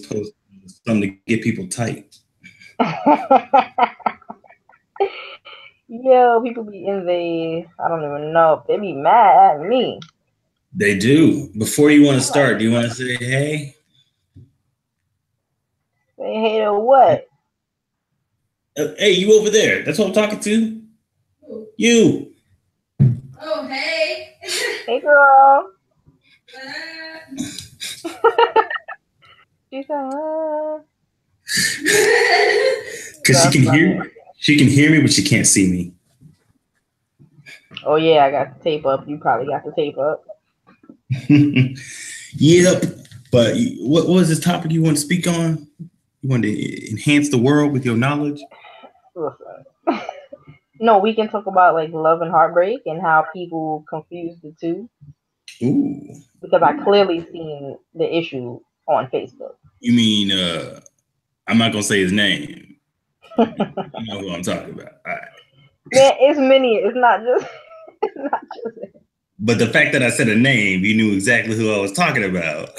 post something to get people tight. Yo, people be in I don't even know. They be mad at me. They do. Before you want to start, do you want to say hey? Say hey to what? Hey, you over there. That's what I'm talking to. You. Oh, hey. Hey, girl. She said, Because she can hear me, but she can't see me. Oh, yeah, I got the tape up. You probably got the tape up. Yep. But what was this topic you want to speak on? You want to enhance the world with your knowledge? Listen. No, we can talk about like love and heartbreak and how people confuse the two. Ooh. Because I clearly seen the issue on Facebook. You mean I'm not gonna say his name. You know who I'm talking about. All right. Man, it's many. It's not just it. But the fact that I said a name, you knew exactly who I was talking about.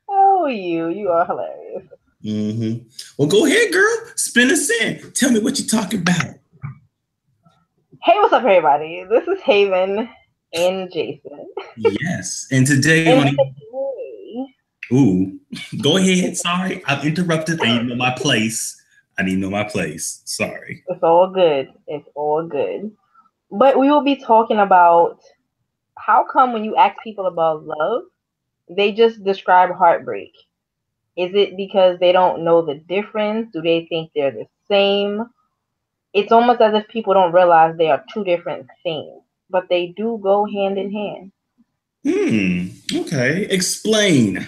Oh, you are hilarious. Mm-hmm. Well, go ahead, girl. Spin us in. Tell me what you're talking about. Hey, what's up, everybody? This is Haven and Jason. Yes, and today Ooh, go ahead. Sorry, I've interrupted. I need to know my place. Sorry. It's all good. It's all good. But we will be talking about how come when you ask people about love, they just describe heartbreak. Is it because they don't know the difference? Do they think they're the same? It's almost as if people don't realize they are two different things, but they do go hand in hand. Okay. Explain.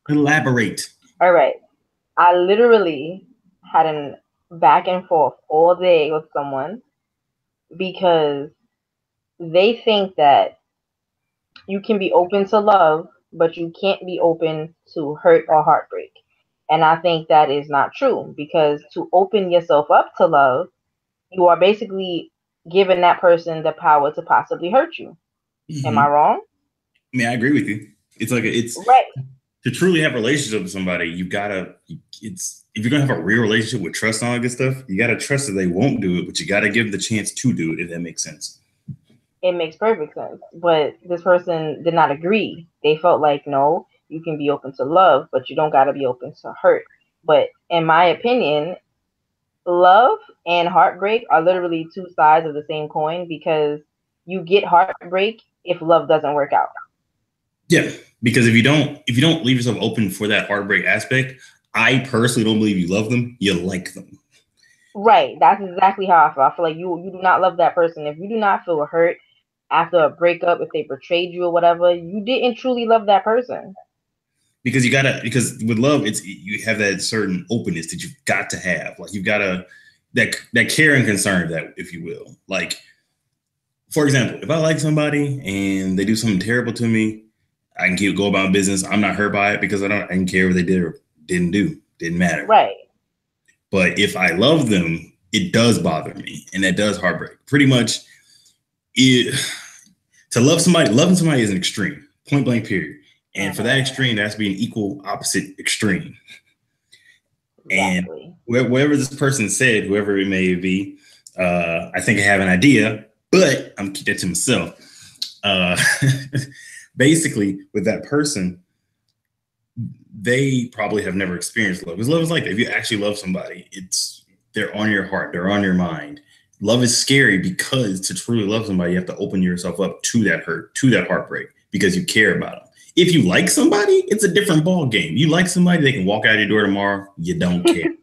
Elaborate. All right. I literally had a back and forth all day with someone because they think that you can be open to love, but you can't be open to hurt or heartbreak. And I think that is not true, because to open yourself up to love, you are basically giving that person the power to possibly hurt you. Mm-hmm. Am I wrong? I mean, I agree with you. It's like it's right. To truly have a relationship with somebody, you gotta. If you're gonna have a real relationship with trust and all that good stuff, you gotta trust that they won't do it, but you gotta give them the chance to do it. If that makes sense. It makes perfect sense. But this person did not agree. They felt like, no, you can be open to love, but you don't gotta be open to hurt. But in my opinion, love and heartbreak are literally two sides of the same coin, because you get heartbreak if love doesn't work out. Yeah, because if you don't leave yourself open for that heartbreak aspect, I personally don't believe you love them. You like them. Right. That's exactly how I feel. I feel like you do not love that person. If you do not feel hurt after a breakup, if they betrayed you or whatever, you didn't truly love that person. Because with love, you have that certain openness that you've got to have. Like you've got that care and concern, that, if you will. Like, for example, if I like somebody and they do something terrible to me, I can go about business. I'm not hurt by it because I didn't care what they did or didn't do. Didn't matter. Right. But if I love them, it does bother me, and that does heartbreak. Pretty much, loving somebody is an extreme, point blank, period. And for that extreme, there has to be an equal opposite extreme. Exactly. And whatever this person said, whoever it may be, I think I have an idea, but I'm keep that to myself. Basically, with that person, they probably have never experienced love. Because love is like that. If you actually love somebody, they're on your heart, they're on your mind. Love is scary because to truly love somebody, you have to open yourself up to that hurt, to that heartbreak, because you care about them. If you like somebody, it's a different ball game. You like somebody, they can walk out your door tomorrow. You don't care.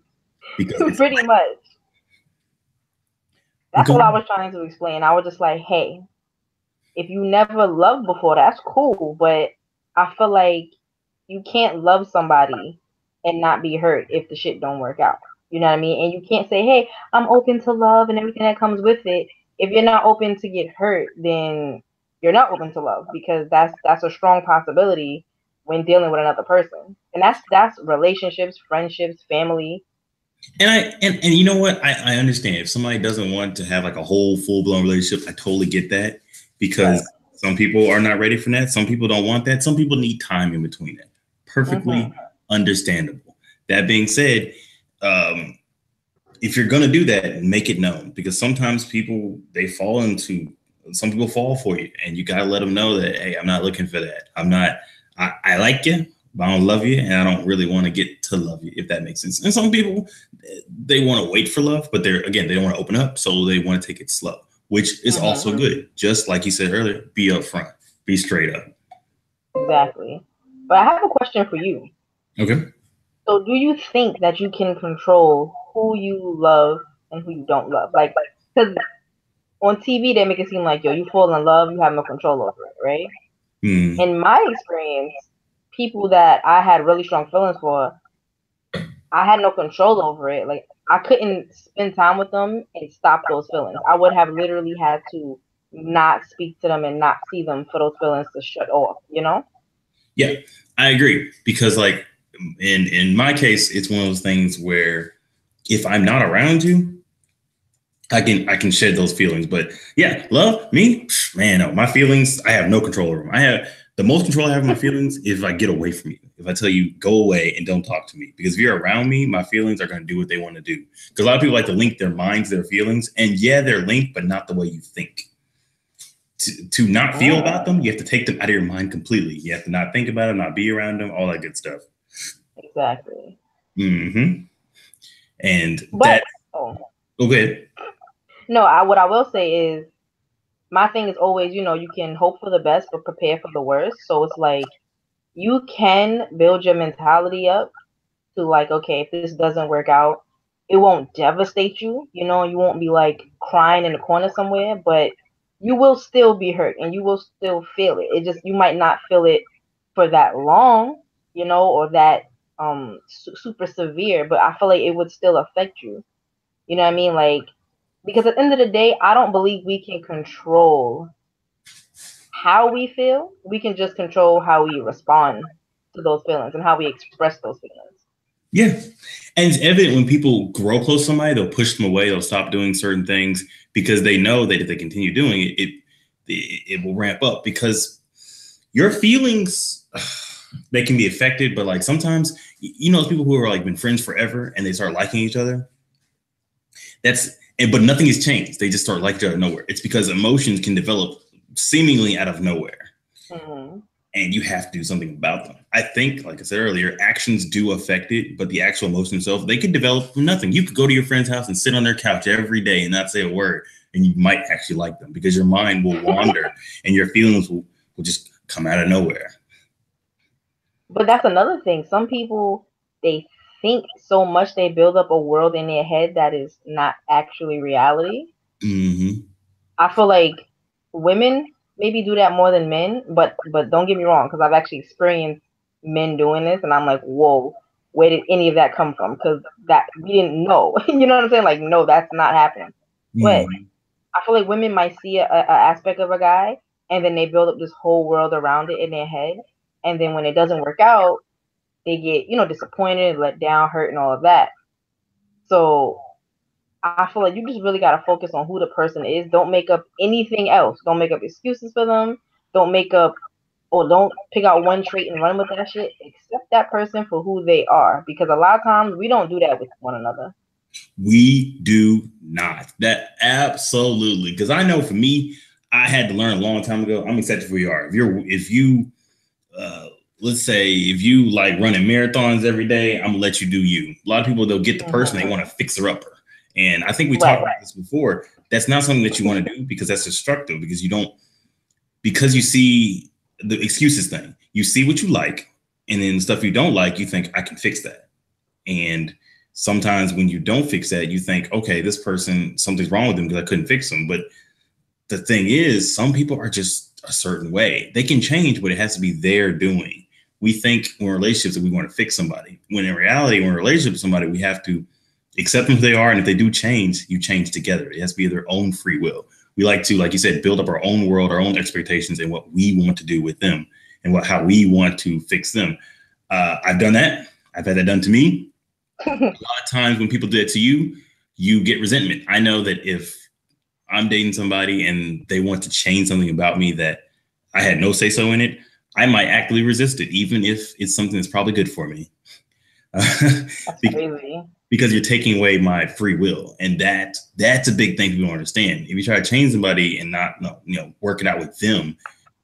Because pretty much. That's what I was trying to explain. I was just like, hey, if you never loved before, that's cool. But I feel like you can't love somebody and not be hurt if the shit don't work out. You know what I mean? And you can't say, hey, I'm open to love and everything that comes with it. If you're not open to get hurt, then you're not open to love, because that's a strong possibility when dealing with another person. And that's relationships, friendships, family. And you know what? I understand if somebody doesn't want to have like a whole full-blown relationship. I totally get that, because Some people are not ready for that. Some people don't want that. Some people need time in between that. Perfectly understandable. That being said, if you're going to do that, make it known, because sometimes people, some people fall for you, and you got to let them know that, hey, I'm not looking for that. I like you, but I don't love you, and I don't really want to get to love you, if that makes sense. And some people, they want to wait for love, but they don't want to open up, so they want to take it slow, which is also good. Just like you said earlier, be upfront, be straight up. Exactly. But I have a question for you. Okay. So do you think that you can control who you love and who you don't love? Like, because on TV, they make it seem like, yo, you fall in love, you have no control over it, right? In my experience, people that I had really strong feelings for, I had no control over it. Like, I couldn't spend time with them and stop those feelings. I would have literally had to not speak to them and not see them for those feelings to shut off, you know? Yeah, I agree. Because like in my case, it's one of those things where if I'm not around you, I can shed those feelings. But yeah, love me, man, no, my feelings, I have no control over them. The most control I have of my feelings is if I get away from you. If I tell you, go away and don't talk to me. Because if you're around me, my feelings are going to do what they want to do. Because a lot of people like to link their minds, their feelings. And yeah, they're linked, but not the way you think. To not feel about them, you have to take them out of your mind completely. You have to not think about them, not be around them, all that good stuff. Exactly. And that... Oh, go ahead. No, what I will say is, my thing is always, you can hope for the best, but prepare for the worst. So it's like, you can build your mentality up to like, okay, if this doesn't work out, it won't devastate you. You won't be like crying in the corner somewhere, but you will still be hurt and you will still feel it. It just, you might not feel it for that long, or that super severe, but I feel like it would still affect you. You know what I mean? Like, because at the end of the day, I don't believe we can control how we feel. We can just control how we respond to those feelings and how we express those feelings. Yeah. And it's evident when people grow close to somebody, they'll push them away. They'll stop doing certain things because they know that if they continue doing it, it will ramp up. Because your feelings, they can be affected. But like sometimes, people who are like been friends forever and they start liking each other. But nothing has changed. They just start liking each other nowhere. It's because emotions can develop seemingly out of nowhere. And you have to do something about them. I think, like I said earlier, actions do affect it, but the actual emotion itself, they could develop from nothing. You could go to your friend's house and sit on their couch every day and not say a word, and you might actually like them because your mind will wander and your feelings will just come out of nowhere. But that's another thing. Some people, they think so much, they build up a world in their head that is not actually reality. I feel like women maybe do that more than men, but don't get me wrong, because I've actually experienced men doing this, and I'm like, whoa, where did any of that come from? Because that we didn't know. You know what I'm saying? Like, no, that's not happening. But I feel like women might see a aspect of a guy, and then they build up this whole world around it in their head, and then when it doesn't work out, they get disappointed, let down, hurt, and all of that. So I feel like you just really got to focus on who the person is. Don't make up anything else. Don't make up excuses for them. Don't pick out one trait and run with that shit. Accept that person for who they are. Because a lot of times we don't do that with one another. We do not. That absolutely. Because I know for me, I had to learn a long time ago. I'm accepted for who you are. If you let's say if you like running marathons every day, I'm gonna let you do you. A lot of people, they'll get the person, they want to fix her upper. And I think we talked about this before. That's not something that you want to do because that's destructive, because you see the excuses thing. You see what you like, and then the stuff you don't like, you think, I can fix that. And sometimes when you don't fix that, you think, okay, this person, something's wrong with them because I couldn't fix them. But the thing is, some people are just a certain way. They can change, but it has to be their doing. We think in relationships that we want to fix somebody, when in reality, when we're in a relationship with somebody, we have to accept them who they are. And if they do change, you change together. It has to be their own free will. We like to, like you said, build up our own world, our own expectations, and what we want to do with them and how we want to fix them. I've done that. I've had that done to me. A lot of times when people do it to you, you get resentment. I know that if I'm dating somebody and they want to change something about me that I had no say so in it, I might actively resist it, even if it's something that's probably good for me. That's crazy. Because you're taking away my free will, and that's a big thing people don't understand. If you try to change somebody and not, work it out with them,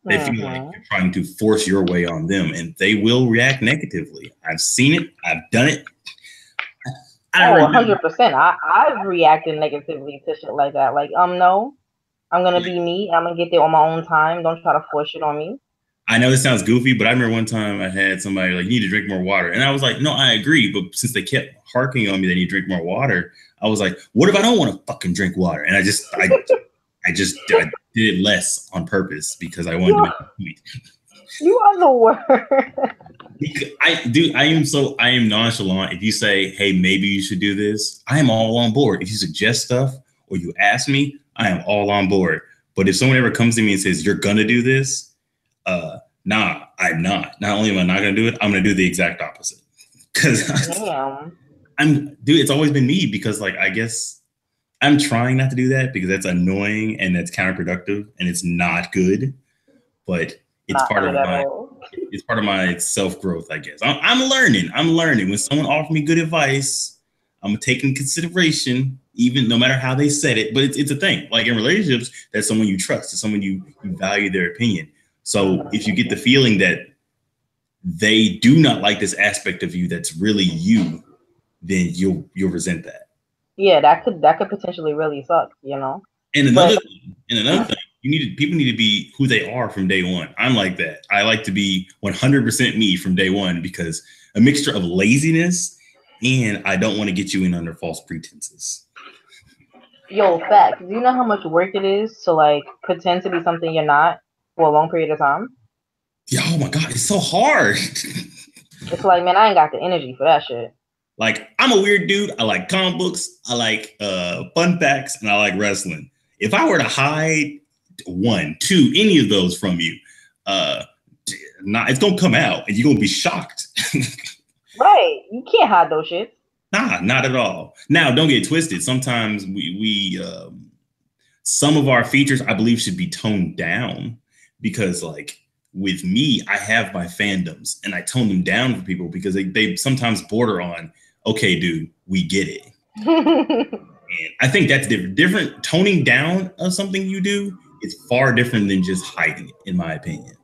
they feel like you're trying to force your way on them, and they will react negatively. I've seen it. I've done it. 100%. I've reacted negatively to shit like that. Like, no, I'm gonna be me. I'm gonna get there on my own time. Don't try to force it on me. I know this sounds goofy, but I remember one time I had somebody like, you need to drink more water. And I was like, no, I agree. But since they kept harking on me, they need to drink more water. I was like, what if I don't want to fucking drink water? And I did it less on purpose because I wanted to make a point. You are the worst. I am nonchalant. If you say, hey, maybe you should do this, I am all on board. If you suggest stuff or you ask me, I am all on board. But if someone ever comes to me and says, you're going to do this, nah, I'm not. Not only am I not going to do it, I'm going to do the exact opposite. Because it's always been me, because like, I guess I'm trying not to do that because that's annoying and that's counterproductive and it's not good. But it's part of my self-growth, I guess. I'm learning. When someone offers me good advice, I'm gonna take in consideration, even no matter how they said it. But it's a thing. Like in relationships, that's someone you trust, it's someone you value their opinion. So if you get the feeling that they do not like this aspect of you that's really you, then you'll resent that. Yeah, that could potentially really suck, And another thing, people need to be who they are from day one. I'm like that. I like to be 100% me from day one, because a mixture of laziness and I don't want to get you in under false pretenses. Yo, fact. Do you know how much work it is to like pretend to be something you're not for a long period of time? Yeah, oh my God, it's so hard. It's like, man, I ain't got the energy for that shit. Like, I'm a weird dude. I like comic books. I like fun facts, and I like wrestling. If I were to hide one, two, any of those from you, it's gonna come out, and you're gonna be shocked. Right? You can't hide those shits. Nah, not at all. Now, don't get twisted. Sometimes we some of our features, I believe, should be toned down, because, like, with me, I have my fandoms, and I tone them down for people because they sometimes border on, okay, dude, we get it. And I think that's different. Toning down of something you do is far different than just hiding it, in my opinion.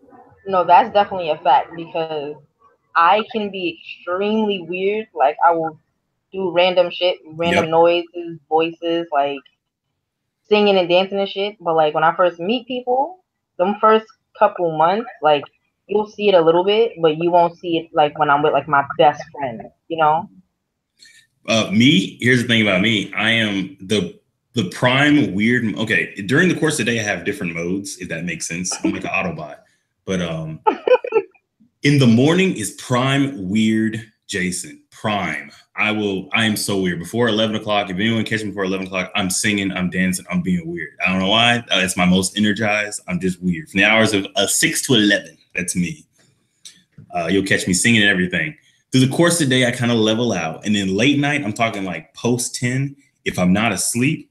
No, that's definitely a fact, because I can be extremely weird. Like, I will do random shit, random noises, voices, like singing and dancing and shit. But like when I first meet people, them first couple months, like you'll see it a little bit, but you won't see it like when I'm with like my best friend, Here's the thing about me. I am the prime weird. Okay, during the course of the day, I have different modes, if that makes sense. I'm like an Autobot. But in the morning is prime weird Jason. Prime. I am so weird. Before 11 o'clock, if anyone catch me before 11 o'clock, I'm singing, I'm dancing, I'm being weird. I don't know why. It's my most energized. I'm just weird. From the hours of 6 to 11, that's me. You'll catch me singing and everything. Through the course of the day, I kind of level out. And then late night, I'm talking like post 10. If I'm not asleep,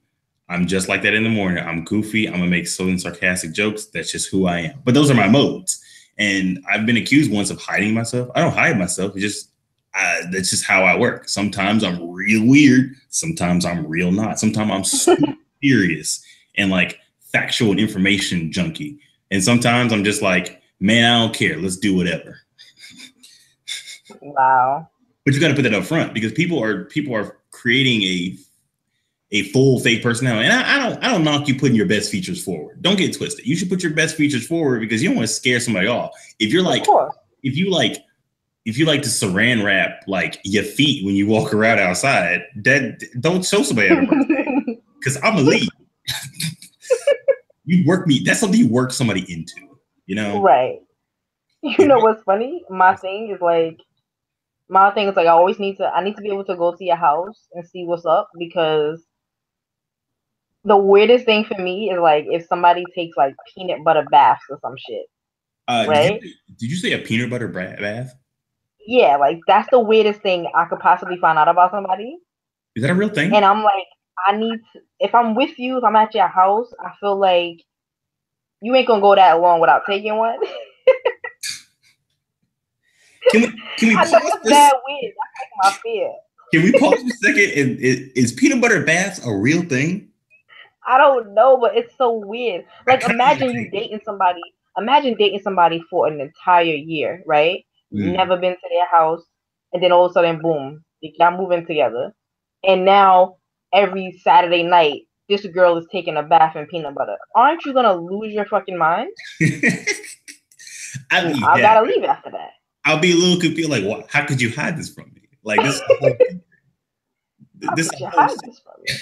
I'm just like that in the morning. I'm goofy. I'm going to make some sarcastic jokes. That's just who I am. But those are my modes. And I've been accused once of hiding myself. I don't hide myself. It's just, that's just how I work. Sometimes I'm real weird. Sometimes I'm real not. Sometimes I'm super serious and like factual information junkie. And sometimes I'm just like, man, I don't care. Let's do whatever. Wow. But you got to put that up front, because people are creating a full fake personality. And I don't knock you putting your best features forward. Don't get twisted. You should put your best features forward because you don't want to scare somebody off. If you're like, if you like to saran wrap like your feet when you walk around outside, that don't show somebody on a birthday, because I'm a lead. You work me. That's something you work somebody into, Right. You know what's funny? My thing is like I need to be able to go to your house and see what's up, because the weirdest thing for me is like if somebody takes like peanut butter baths or some shit. Right? Did you say a peanut butter bath? Yeah, like that's the weirdest thing I could possibly find out about somebody. Is that a real thing? And I'm like, if I'm with you, if I'm at your house, I feel like You ain't gonna go that long without taking one. Can we I pause know it's for bad weird. That's like my fear. Can we pause for a second? Is peanut butter baths a real thing? I don't know, but it's so weird. I Like, kind of want to imagine you take dating somebody. Imagine dating somebody for an entire year, right? it. Never been to their house, and then all of a sudden, boom, y'all moving together, and now every Saturday night, this girl is taking a bath in peanut butter. Aren't you gonna lose your fucking mind? I mean, I yeah, gotta leave after that. I'll be a little confused. Like, what? How could you hide this from me? Like this. How This could you whole hide this from me?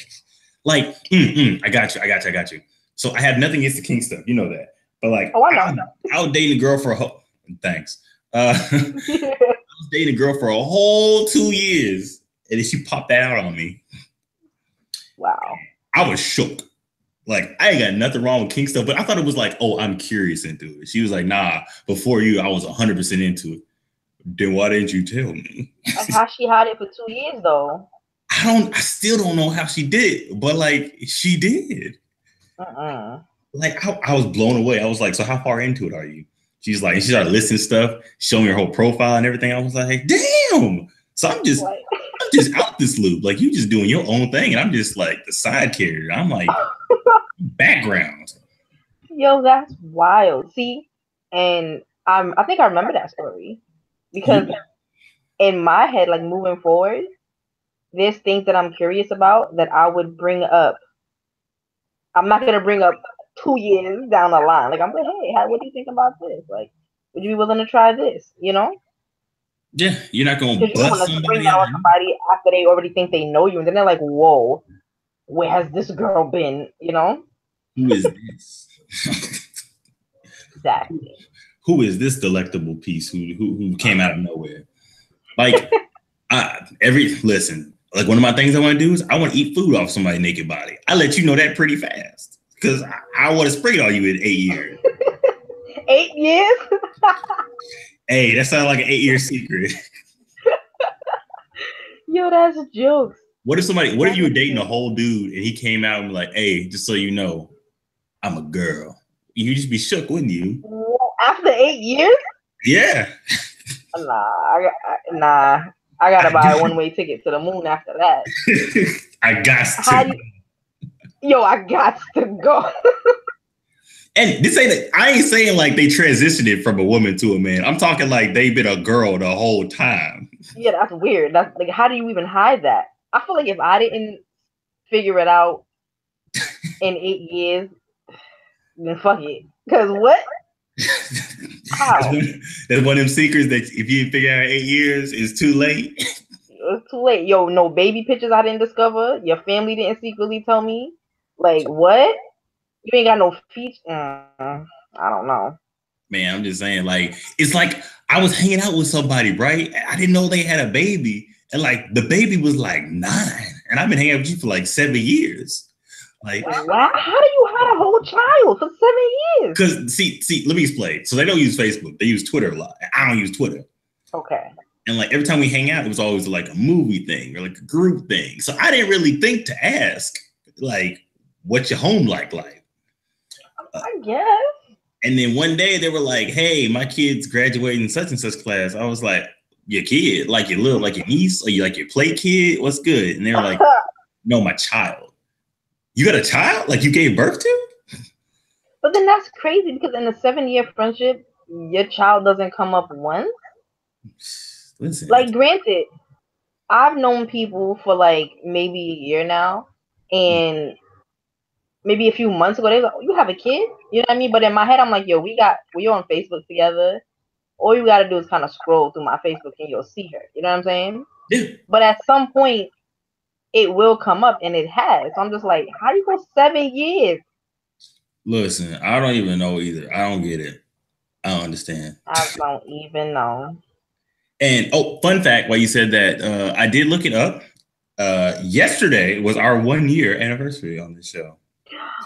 like, I got you. So I have nothing against the king stuff, you know that. But like, Oh, I know. I was dating a girl for a whole. Thanks. I was dating a girl for a whole 2 years, and then she popped that out on me. Wow. I was shook. Like, I ain't got nothing wrong with king stuff, but I thought it was like, oh, I'm curious into it. She was like, nah, before you, I was 100% into it. Then why didn't you tell me? Like, how she hid it for 2 years though? I still don't know how she did it, but like, she did. Like, I was blown away. I was like, so how far into it are you? She's like, she started listing stuff, showing her whole profile and everything. I was like, damn. So I'm just out this loop. Like, you just doing your own thing, and I'm just like the side character. I'm like background. Yo, that's wild. See, and I think I remember that story because in my head, like moving forward, there's things that I'm curious about that I would bring up. I'm not gonna bring up 2 years down the line. Like, I'm like, hey, what do you think about this? Like, would you be willing to try this? You know? Yeah, you're not gonna Because you don't bust want to spring somebody that out. on somebody after they already think they know you, and then they're like, whoa, where has this girl been? You know? Who is this? Exactly. Who is this delectable piece who came out of nowhere? Like, listen. Like, one of my things I want to do is I want to eat food off somebody's naked body. I let you know that pretty fast because I want to spring on you in 8 years. 8 years? Hey, that sounds like an 8-year secret. Yo, that's jokes. What if you were dating a whole dude and he came out and was like, hey, just so you know, I'm a girl. You'd just be shook, wouldn't you? After 8 years? Yeah. Nah. I gotta buy a one-way ticket to the moon after that. I got to. I got to go. And I ain't saying like they transitioned it from a woman to a man. I'm talking like they've been a girl the whole time. Yeah, that's weird. That's like, how do you even hide that? I feel like if I didn't figure it out in 8 years, then fuck it. Because what? How? That's one of them secrets that if you figure out in 8 years, it's too late. It's too late. Yo, no baby pictures I didn't discover. Your family didn't secretly tell me. Like, what? You ain't got no feet. I don't know. Man, I'm just saying, like, it's like I was hanging out with somebody, right? I didn't know they had a baby. And like the baby was like 9. And I've been hanging out with you for like 7 years. Like, wow, how do you hide a whole child for 7 years? Because see, let me explain. So they don't use Facebook, they use Twitter a lot. I don't use Twitter. Okay. And like every time we hang out, it was always like a movie thing or like a group thing. So I didn't really think to ask, like, what's your home like? I guess. And then one day they were like, hey, my kid's graduating in such and such class. I was like, your kid? Like your little, like your niece? Or you like your play kid? What's good? And they were like, no, my child. You got a child? Like you gave birth to? But then that's crazy because in a 7-year friendship, your child doesn't come up once. Listen. Like, granted, I've known people for like maybe a year now, and maybe a few months ago, they were like, oh, you have a kid? You know what I mean? But in my head, I'm like, yo, we're on Facebook together. All you got to do is kind of scroll through my Facebook and you'll see her. You know what I'm saying? Yeah. But at some point, it will come up, and it has. So I'm just like, how do you go 7 years? Listen, I don't even know either. I don't get it. I don't understand. I don't even know. And fun fact, while you said that, I did look it up. Yesterday was our 1-year anniversary on this show.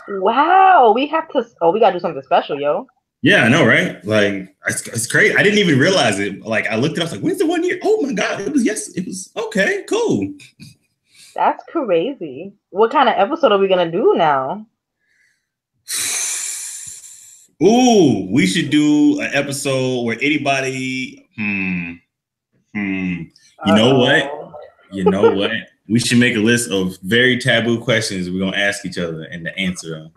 Wow, we gotta do something special, yo. Yeah, I know, right? Like, it's crazy. I didn't even realize it. Like, I looked it up, I was like, when's the 1 year? Oh my God, it was okay, cool. That's crazy. What kind of episode are we gonna do now? Ooh, we should do an episode where anybody. You know what? You know what? We should make a list of very taboo questions we're gonna ask each other and to answer them.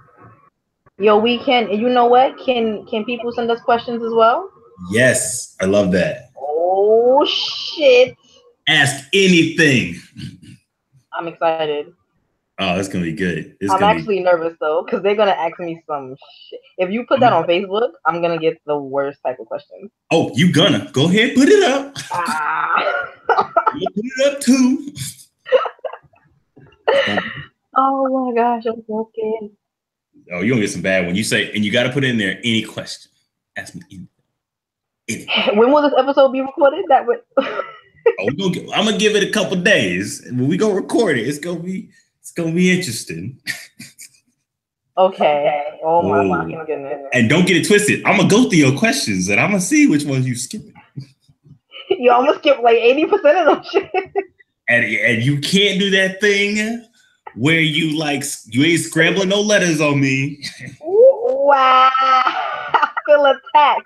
Yo, we can. You know what? Can people send us questions as well? Yes, I love that. Oh shit! Ask anything. I'm excited. Oh, it's gonna be good. I'm actually nervous though, because they're gonna ask me some shit. If you put that on Facebook, I'm gonna get the worst type of questions. Oh, you gonna go ahead, put it up. You put it up too. Oh my gosh, I'm so scared. Oh, you're gonna get some bad one. You say, and you got to put in there any question. Ask me anything. When will this episode be recorded? That would. I'm gonna give it a couple days. When we go record it, it's gonna be interesting. Okay. Oh my fucking goodness. And don't get it twisted. I'm gonna go through your questions and I'm gonna see which ones you skip. You almost skip like 80% of them shit. And you can't do that thing where you ain't scrambling no letters on me. Wow. I feel attacked.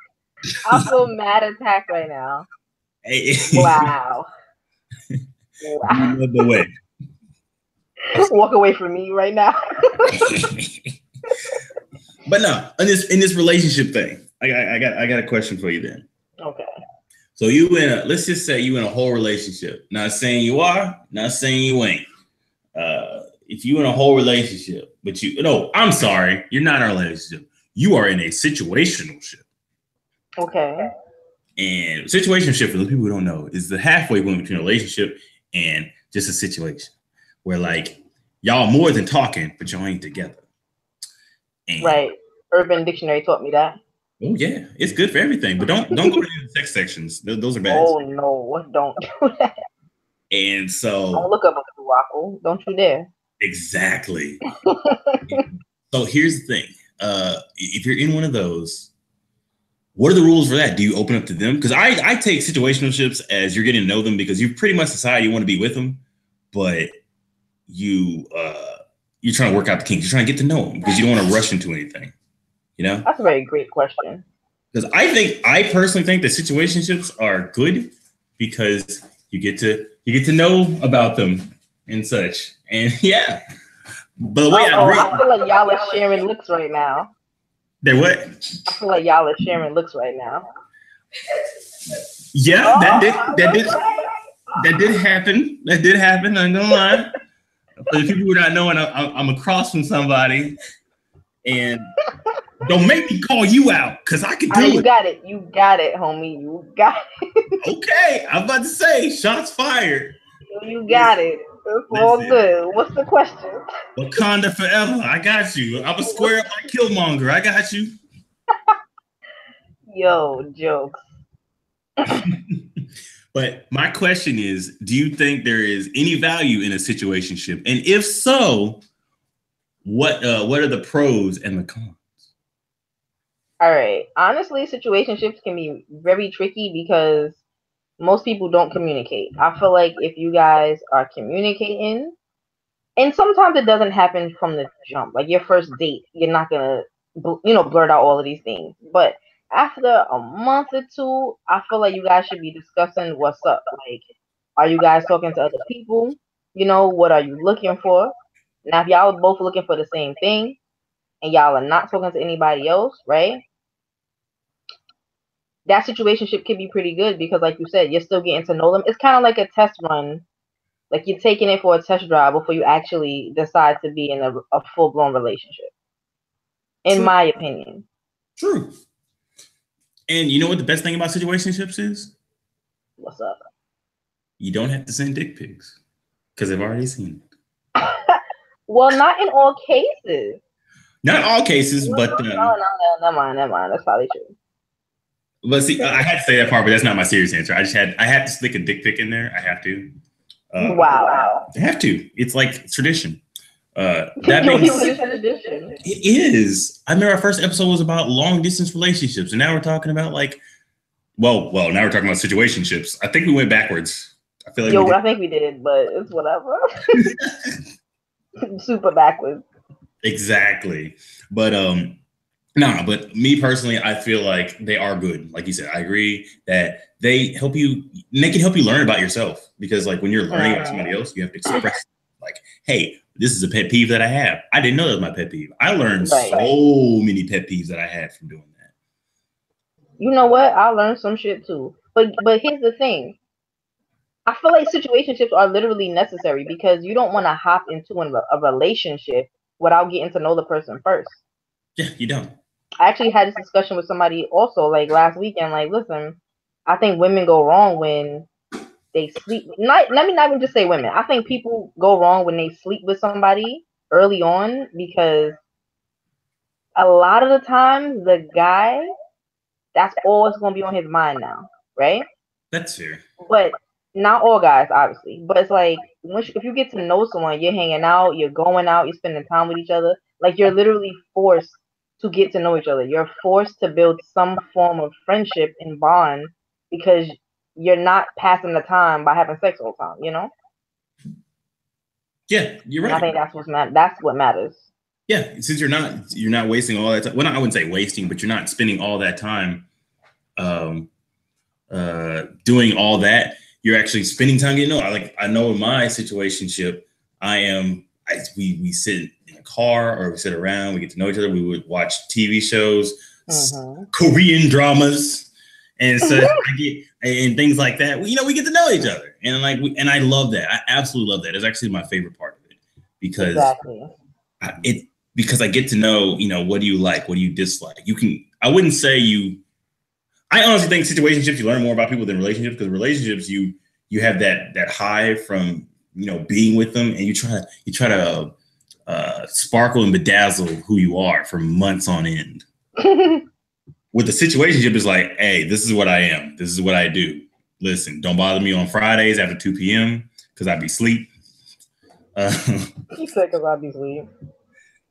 I feel mad attacked right now. Hey. Wow. The way. Walk away from me right now. But no, in this relationship thing, I got a question for you then. Okay. So let's just say you in a whole relationship. Not saying you are, not saying you ain't. If you in a whole relationship, but I'm sorry, you're not in a relationship. You are in a situationship. Okay. And situationship, for those people who don't know, is the halfway point between a relationship and just a situation where like y'all more than talking, but y'all ain't together. And, right. Urban Dictionary taught me that. Oh yeah, it's good for everything, but don't go to the sex sections. Those are bad. Oh no, don't do that. And so don't look up a waffle. Don't you dare. Exactly. So here's the thing: if you're in one of those, what are the rules for that? Do you open up to them? Because I take situationships as you're getting to know them because you pretty much decide you want to be with them, but you're trying to work out the kinks. You're trying to get to know them because you don't want to rush into anything. You know? That's a very great question. Because I personally think that situationships are good because you get to know about them and such. And yeah. But the way I feel like y'all are sharing looks right now. They what? I feel like y'all are sharing looks right now. Yeah, that did happen. That did happen. I'm gonna lie. For the people who are not knowing, I'm across from somebody, and don't make me call you out because I can do it. You got it. You got it, homie. You got it. Okay, I'm about to say shots fired. You got it. It's all good. What's the question? Wakanda forever. I got you. I'm a square up like Killmonger. I got you. Yo, jokes. But my question is, do you think there is any value in a situationship? And if so, what are the pros and the cons? All right. Honestly, situationships can be very tricky because most people don't communicate. I feel like if you guys are communicating, and sometimes it doesn't happen from the jump, like your first date, you're not gonna, blurt out all of these things. But after a month or two, I feel like you guys should be discussing what's up. Like, are you guys talking to other people? What are you looking for? Now, if y'all are both looking for the same thing, and y'all are not talking to anybody else, right? That situationship can be pretty good because, like you said, you're still getting to know them. It's kind of like a test run. Like you're taking it for a test drive before you actually decide to be in a full-blown relationship. In my opinion. True. And you know what the best thing about situationships is? What's up? You don't have to send dick pics because they've already seen it. Well, not in all cases. Not all cases, but... No, never mind. That's probably true. But see, I had to say that part, but that's not my serious answer. I had to stick a dick pic in there. I have to. Wow. I have to. It's like tradition. Tradition. It is. I remember our first episode was about long distance relationships, and now we're talking about now we're talking about situationships. I think we went backwards. I feel like I think we did, but it's whatever. Super backwards. Exactly. But Nah, but me personally, I feel like they are good. Like you said, I agree that they help you. They can help you learn about yourself because, like, when you're learning about somebody else, you have to express, like, "Hey, this is a pet peeve that I have. I didn't know that was my pet peeve. I learned so many pet peeves that I had from doing that." You know what? I learned some shit too. But here's the thing. I feel like situationships are literally necessary because you don't want to hop into a relationship without getting to know the person first. Yeah, you don't. I actually had this discussion with somebody also like last weekend. Like, listen, I think women go wrong when they sleep. Let me not even just say women. I think people go wrong when they sleep with somebody early on because a lot of the times the guy, that's all it's going to be on his mind now, right? That's fair. But not all guys, obviously. But it's like if you get to know someone, you're hanging out, you're going out, you're spending time with each other. Like you're literally forced to get to know each other. You're forced to build some form of friendship and bond because you're not passing the time by having sex all the time. You know? Yeah, you're right. And I think that's what matters. Yeah, since you're not wasting all that time. Well, I wouldn't say wasting, but you're not spending all that time doing all that. You're actually spending time getting to know. I know in my situationship, we sit in a car or we sit around, we get to know each other. We would watch TV shows, Korean dramas, and so and things like that. We get to know each other, and I love that. I absolutely love that. It's actually my favorite part of it because because I get to know, what do you like, what do you dislike. I wouldn't say I honestly think situationships, you learn more about people than relationships, because relationships, you have that high from, being with them, and you try to sparkle and bedazzle who you are for months on end. With the situationship, it's like, hey, this is what I am. This is what I do. Listen, don't bother me on Fridays after 2 p.m. because I'd be asleep. You said because I'd be asleep.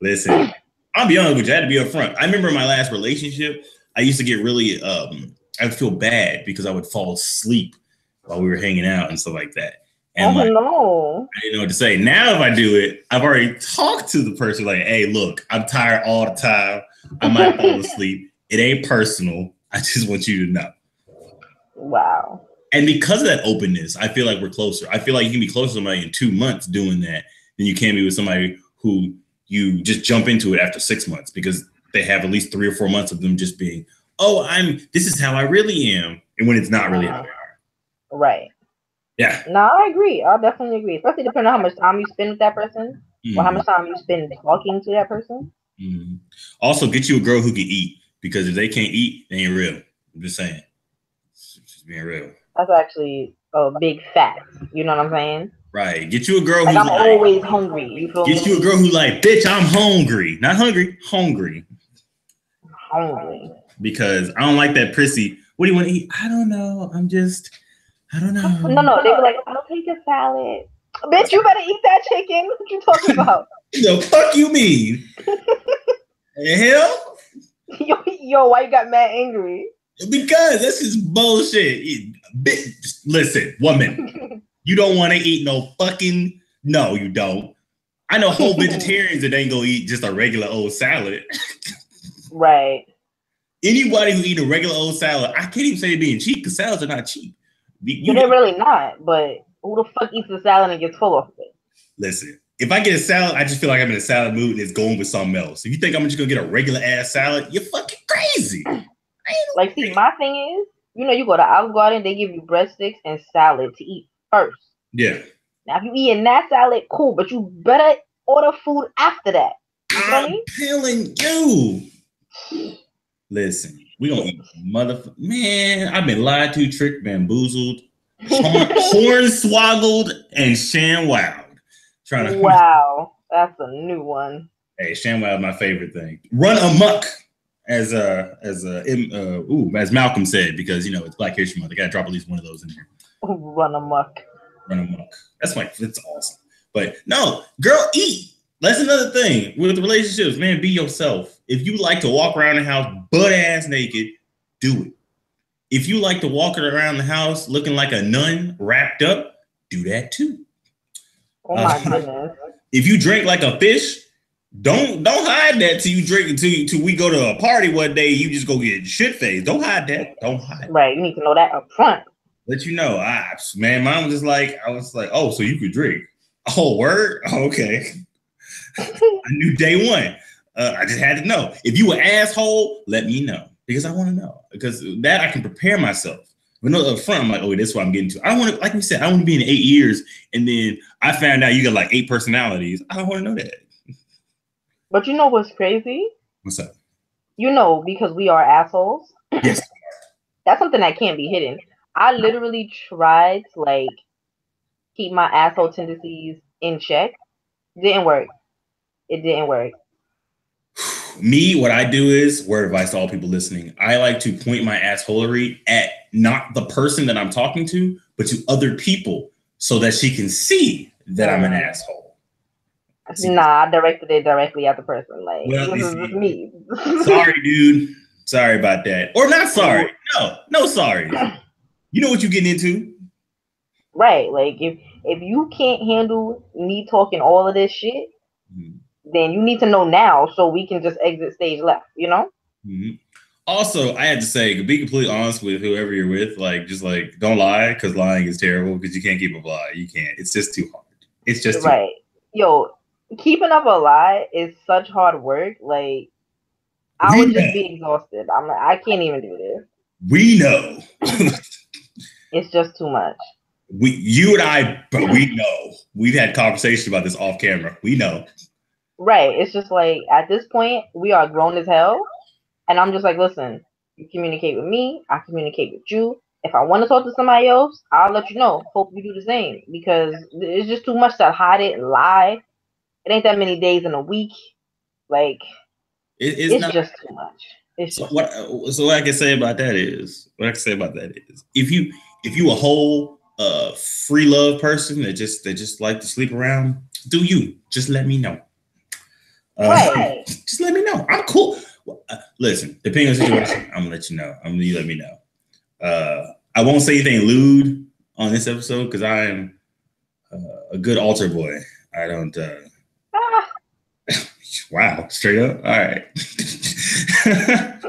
Listen, I'll be honest with you. I had to be upfront. I remember in my last relationship, I used to get really, I would feel bad because I would fall asleep while we were hanging out and stuff like that. And no. I didn't know what to say. Now, if I do it, I've already talked to the person like, hey, look, I'm tired all the time. I might fall asleep. It ain't personal. I just want you to know. Wow. And because of that openness, I feel like we're closer. I feel like you can be close to somebody in 2 months doing that than you can be with somebody who you just jump into it after 6 months because they have at least 3 or 4 months of them just being, this is how I really am. And when it's not really how they are. Right. Yeah. No, I agree. I definitely agree. Especially depending on how much time you spend with that person or how much time you spend talking to that person. Mm-hmm. Also, get you a girl who can eat, because if they can't eat, they ain't real. I'm just saying. It's just being real. That's actually a big fact. You know what I'm saying? Right. Get you a girl who's I'm always hungry. You feel me? Get you a girl who bitch, I'm hungry. Not hungry, hungry. Hungry. Because I don't like that prissy. What do you want to eat? I don't know. I don't know. No. They were like, I'll take a salad. Bitch, you better eat that chicken. What you talking about? The fuck you mean? The hell? Yo, why you got mad angry? Because this is bullshit. Bitch, listen, woman. You don't want to eat no fucking... No, you don't. I know whole vegetarians that ain't gonna eat just a regular old salad. Right. Anybody who eat a regular old salad, I can't even say they're being cheap, because salads are not cheap. They're really not, but who the fuck eats a salad and gets full of it? Listen, if I get a salad, I just feel like I'm in a salad mood and it's going with something else. If you think I'm just gonna get a regular ass salad, you're fucking crazy. Like, see, my thing is, you go to Olive Garden, they give you breadsticks and salad to eat first. Yeah. Now, if you eating that salad, cool, but you better order food after that. I'm telling you. Listen, we don't eat man, I've been lied to, tricked, bamboozled, hornswoggled, and ShamWowed. Wow, that's a new one. Hey, ShamWow is my favorite thing. Run amok, as Malcolm said, because it's Black History Month. I gotta drop at least one of those in here. Run amok. Run amok. That's awesome. But no, girl, eat. That's another thing with relationships, man. Be yourself. If you like to walk around the house butt ass naked, do it. If you like to walk around the house looking like a nun wrapped up, do that too. Oh my goodness. If you drink like a fish, Don't hide that till you drink till we go to a party one day. You just go get shit faced. Don't hide that. Don't hide. Right. You need to know that up front. Let you know. Man, mine was just like, I was like, oh, so you could drink. Oh, word? Oh, okay. I knew day one. I just had to know. If you an asshole, let me know. Because I want to know. Because that I can prepare myself. But no, up front, I'm like, oh, that's what I'm getting to. I don't want to, like we said, I want to be in 8 years. And then I found out you got like 8 personalities. I don't want to know that. But you know what's crazy? What's up? You know, because we are assholes. Yes. That's something that can't be hidden. I literally tried to like keep my asshole tendencies in check. Didn't work. It didn't work. Me, what I do is, word advice to all people listening, I like to point my assholery at not the person that I'm talking to, but to other people so that she can see that I'm an asshole. Nah, I directed it directly at the person. Like, well, this is me. Sorry, dude. Sorry about that. Or not sorry. No sorry. You know what you're getting into. Right. Like, if you can't handle me talking all of this shit, then you need to know now so we can just exit stage left, you know? Mm-hmm. Also, I had to say, be completely honest with whoever you're with. Like, just like, don't lie, because lying is terrible, because you can't keep a lie. You can't. It's just too hard. It's just too hard. Yo, keeping up a lie is such hard work. Like, I would just be exhausted. I'm like, I can't even do this. We know. It's just too much. You and I, but we know. We've had conversations about this off camera. We know. Right. It's just like, at this point, we are grown as hell. And I'm just like, listen, you communicate with me. I communicate with you. If I want to talk to somebody else, I'll let you know. Hope you do the same. Because it's just too much to hide it and lie. It ain't that many days in a week. Like, it's not, just too much. So what I can say about that is, if you a whole free love person that just like to sleep around, do you just let me know? Right. Just let me know. I'm cool. Listen, depending on the situation, I'm gonna let you know. You let me know. I won't say anything lewd on this episode because I am a good altar boy. I don't. Wow, straight up. All right.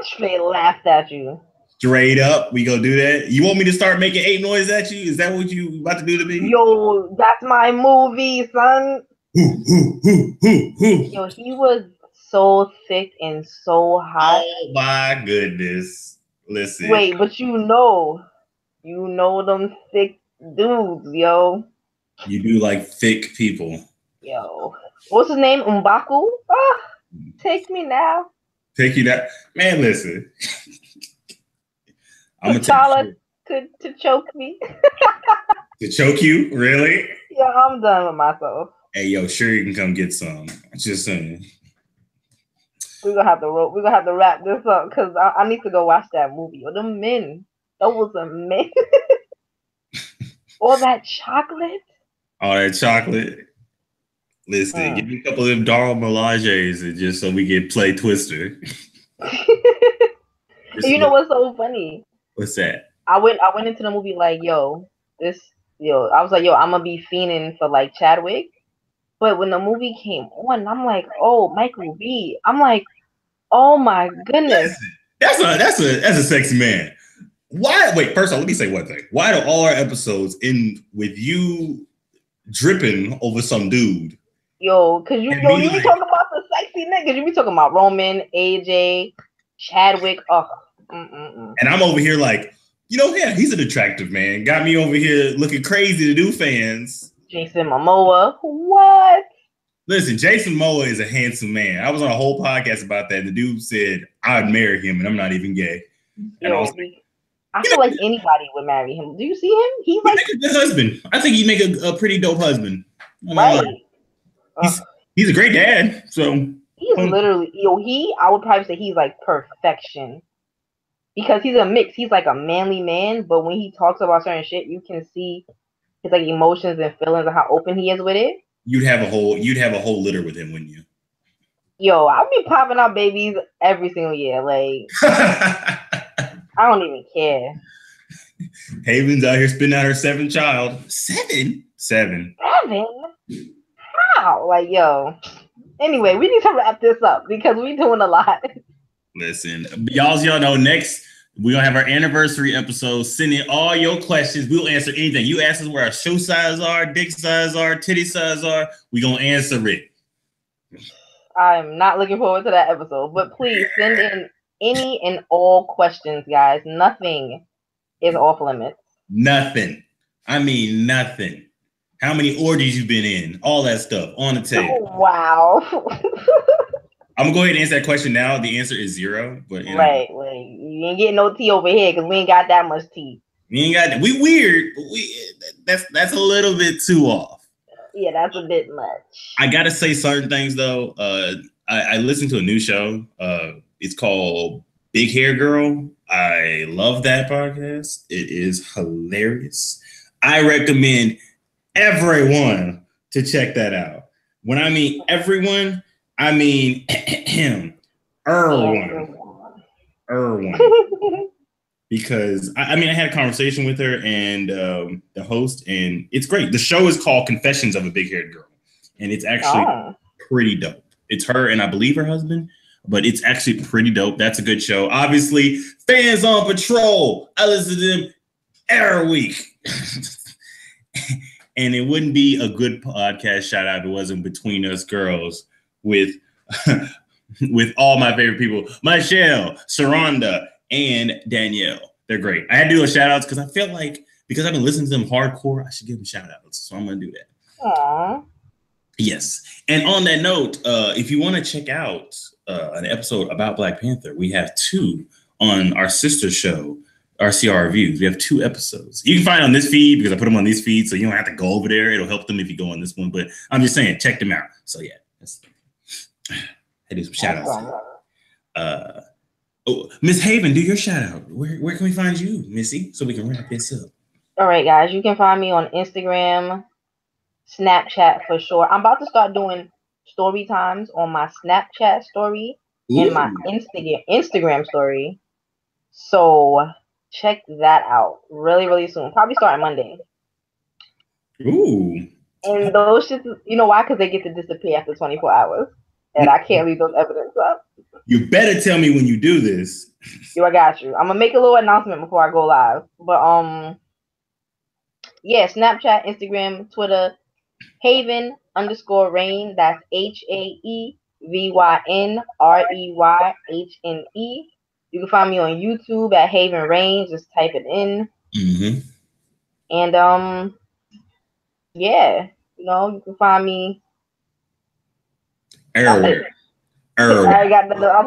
Straight laughed at you. Straight up, we gonna do that. You want me to start making 8 noise at you? Is that what you about to do to me? Yo, that's my movie, son. Yo, he was so thick and so hot. Oh my goodness. Listen. Wait, but you know them thick dudes, yo. You do like thick people. Yo. What's his name? M'Baku? Take me now. Take you that. Man, listen. I'm gonna T'Challa to choke me. To choke you? Really? Yeah, I'm done with myself. Hey, yo, sure you can come get some. Just saying. We're gonna have to wrap this up because I need to go watch that movie. Or the men. That was a men. All that chocolate. All that chocolate. Listen, give me a couple of them Darl Melages and just so we can play Twister. You know what's so funny? What's that? I went into the movie like, I was like, I'm gonna be fiending for like Chadwick. But when the movie came on, I'm like, oh, Michael B. I'm like, oh my goodness. That's a sexy man. Why? Wait, first of all, let me say one thing. Why do all our episodes end with you dripping over some dude? Yo, because you be talking about the sexy niggas. You be talking about Roman, AJ, Chadwick. And I'm over here like, yeah, he's an attractive man. Got me over here looking crazy to new fans. Jason Momoa. What? Listen, Jason Momoa is a handsome man. I was on a whole podcast about that. And the dude said, I'd marry him and I'm not even gay. And I feel like anybody would marry him. Do you see him? He's like a good husband. I think he'd make a pretty dope husband. Right. He's a great dad. So he's literally, I would probably say he's like perfection. Because he's a mix. He's like a manly man, but when he talks about certain shit, you can see his like emotions and feelings and how open he is with it. You'd have a whole litter with him, wouldn't you? Yo, I'd be popping out babies every single year. Like I don't even care. Haven's out here spitting out her 7th child. 7? 7. How? Like, yo, Anyway, we need to wrap this up because we're doing a lot. Listen, y'all know next we're gonna have our anniversary episode. Send in all your questions. We'll answer anything. You ask us where our shoe size are, dick size are, titty size are. We're gonna answer it. I'm not looking forward to that episode, but please send in any and all questions, guys. Nothing is off limits. Nothing. I mean nothing. How many orgies you've been in? All that stuff on the table. Oh, wow. I'm gonna go ahead and answer that question now. The answer is 0, but you know, right. You ain't getting no tea over here because we ain't got that much tea. We ain't got that. We weird, but that's a little bit too off. Yeah, that's a bit much. I gotta say certain things though. I listened to a new show. It's called Big Hair Girl. I love that podcast. It is hilarious. I recommend everyone to check that out. When I mean everyone, I mean Erwin. Because I mean, I had a conversation with her and the host, and it's great. The show is called Confessions of a Big-Haired Girl, and it's actually pretty dope. It's her and I believe her husband, but it's actually pretty dope. That's a good show. Obviously, Fans on Patrol. I listen to them every week. And it wouldn't be a good podcast shout out if it wasn't Between Us Girls with with all my favorite people, Michelle, Sharonda, and Danielle. They're great. I had to do a shout outs because I feel like because I've been listening to them hardcore, I should give them shout outs. So I'm going to do that. Aww. Yes. And on that note, if you want to check out an episode about Black Panther, we have 2 on our sister show, RCR Reviews. We have 2 episodes. You can find on this feed because I put them on this feed, so you don't have to go over there. It'll help them if you go on this one. But I'm just saying, check them out. So yeah, I do some shout outs. Oh, Miss Haven, do your shout out. Where can we find you, Missy, so we can wrap this up? All right, guys, you can find me on Instagram, Snapchat for sure. I'm about to start doing story times on my Snapchat story and my Instagram story. So check that out really, really soon. Probably starting Monday. Ooh. And those shits, you know why? Because they get to disappear after 24 hours. And I can't leave those evidence up. You better tell me when you do this. Yo, I got you. I'm going to make a little announcement before I go live. But, yeah, Snapchat, Instagram, Twitter, Haven_Rain. That's HAEVYNREYHNE. You can find me on YouTube at Haven Rain. Just type it in. Mm-hmm. And yeah, you know, you can find me. Everywhere. I was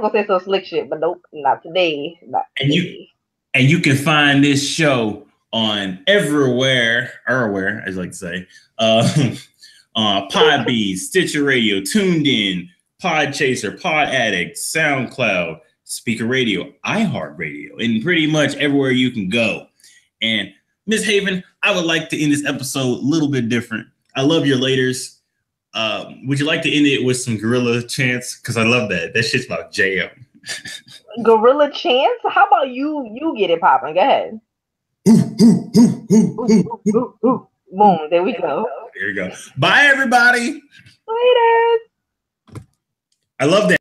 gonna say some slick shit, but nope, not today. Not today. And you can find this show on everywhere, as I like to say, Podbean, Stitcher Radio, Tuned In, Podchaser, Pod Addict, SoundCloud, Speaker Radio, iHeartRadio, and pretty much everywhere you can go. And Miss Haven, I would like to end this episode a little bit different. I love your laters. Would you like to end it with some gorilla chants? Because I love that. That shit's about jam. Gorilla chants? How about you get it popping? Go ahead. Boom, there we go. There you go. Bye, everybody. Later. I love that.